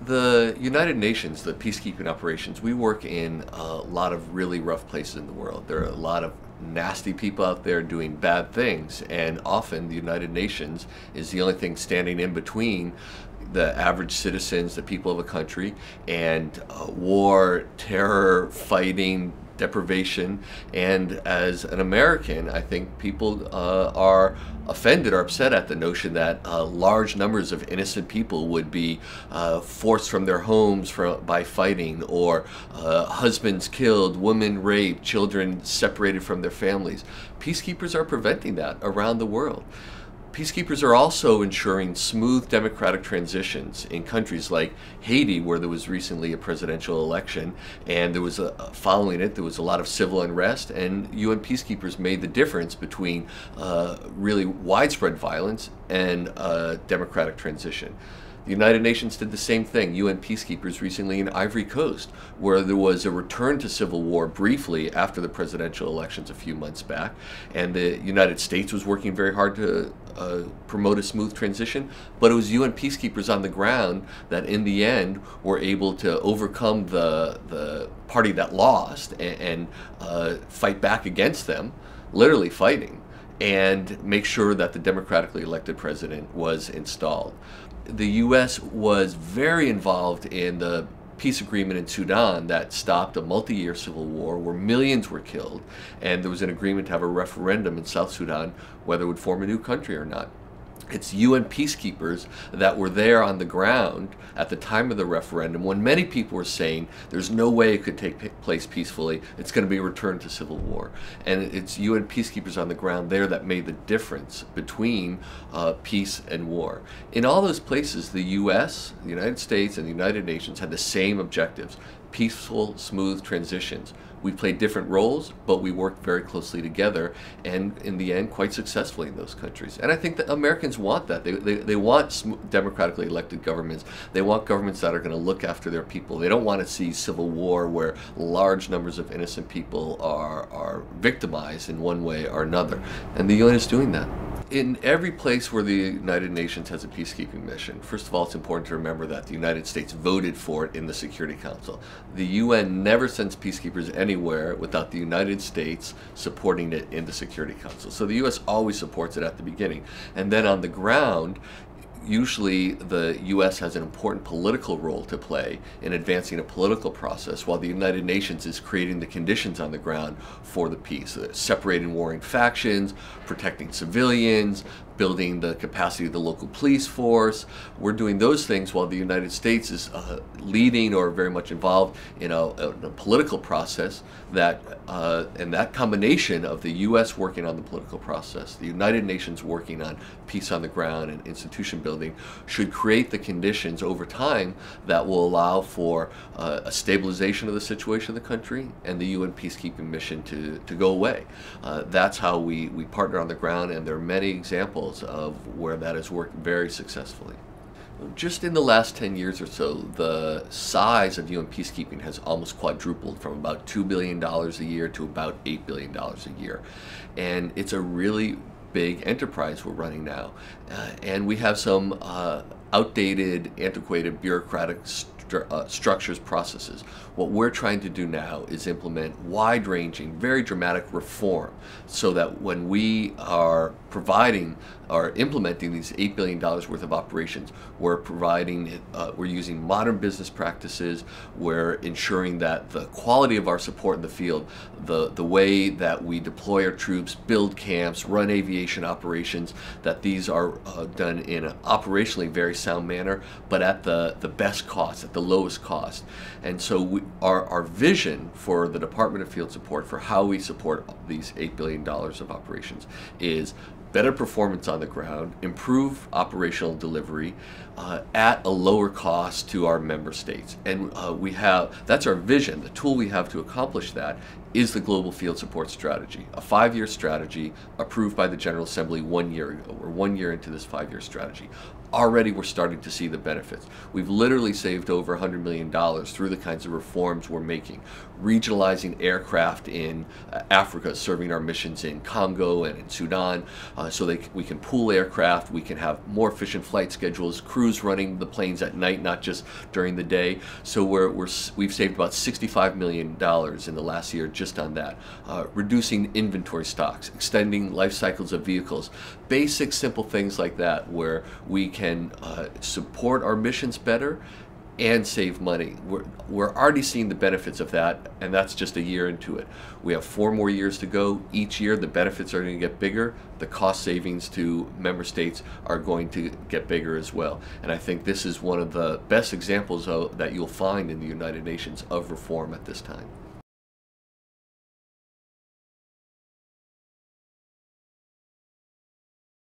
The United Nations, the peacekeeping operations, we work in a lot of really rough places in the world. There are a lot of nasty people out there doing bad things, and often the United Nations is the only thing standing in between the average citizens, the people of a country, and war, terror, fighting, deprivation. And as an American, I think people are offended or upset at the notion that large numbers of innocent people would be forced from their homes by fighting, or husbands killed, women raped, children separated from their families. Peacekeepers are preventing that around the world. Peacekeepers are also ensuring smooth democratic transitions in countries like Haiti, where there was recently a presidential election, and following it, there was a lot of civil unrest, and UN peacekeepers made the difference between really widespread violence and democratic transition. The United Nations did the same thing. UN peacekeepers recently in Ivory Coast, where there was a return to civil war briefly after the presidential elections a few months back, and the United States was working very hard to promote a smooth transition, but it was UN peacekeepers on the ground that in the end were able to overcome the party that lost and fight back against them, literally fighting, and make sure that the democratically elected president was installed. The U.S. was very involved in the peace agreement in Sudan that stopped a multi-year civil war where millions were killed, and there was an agreement to have a referendum in South Sudan whether it would form a new country or not. It's UN peacekeepers that were there on the ground at the time of the referendum when many people were saying there's no way it could take place peacefully, it's going to be a return to civil war. And it's UN peacekeepers on the ground there that made the difference between peace and war. In all those places, the US, the United States, and the United Nations had the same objectives: peaceful, smooth transitions. We played different roles, but we worked very closely together, and in the end, quite successfully in those countries. And I think that Americans want that. They want democratically elected governments. They want governments that are going to look after their people. They don't want to see civil war where large numbers of innocent people are victimized in one way or another. And the UN is doing that. In every place where the United Nations has a peacekeeping mission, first of all, it's important to remember that the United States voted for it in the Security Council. The UN never sends peacekeepers anywhere without the United States supporting it in the Security Council. So the US always supports it at the beginning. And then on the ground, usually the U.S. has an important political role to play in advancing a political process, while the United Nations is creating the conditions on the ground for the peace, separating warring factions, protecting civilians, building the capacity of the local police force. We're doing those things while the United States is leading or very much involved in a political process that, and that combination of the U.S. working on the political process, the United Nations working on peace on the ground and institution building, should create the conditions over time that will allow for a stabilization of the situation in the country and the UN peacekeeping mission to go away. That's how we partner on the ground, and there are many examples of where that has worked very successfully. Just in the last 10 years or so, the size of UN peacekeeping has almost quadrupled, from about $2 billion a year to about $8 billion a year. And it's a really big enterprise we're running now. And we have some outdated, antiquated, bureaucratic structures, processes. What we're trying to do now is implement wide-ranging, very dramatic reform so that when we are providing or implementing these $8 billion worth of operations, we're using modern business practices, we're ensuring that the quality of our support in the field, the way that we deploy our troops, build camps, run aviation operations, that these are done in an operationally very sound manner, but at the best cost, at the lowest cost. And so our vision for the Department of Field Support, for how we support these $8 billion of operations, is better performance on the ground, improve operational delivery at a lower cost to our member states. And that's our vision. The tool we have to accomplish that is the Global Field Support Strategy, a 5-year strategy approved by the General Assembly 1 year ago. We're 1 year into this 5-year strategy. already we're starting to see the benefits. We've literally saved over $100 million through the kinds of reforms we're making. Regionalizing aircraft in Africa, serving our missions in Congo and in Sudan, so we can pool aircraft, we can have more efficient flight schedules, crews running the planes at night, not just during the day. So we've saved about $65 million in the last year just on that. Reducing inventory stocks, extending life cycles of vehicles, basic simple things like that where we can support our missions better and save money. We're already seeing the benefits of that, and that's just a year into it. We have 4 more years to go. Each year the benefits are going to get bigger. The cost savings to member states are going to get bigger as well. And I think this is one of the best examples that you'll find in the United Nations of reform at this time.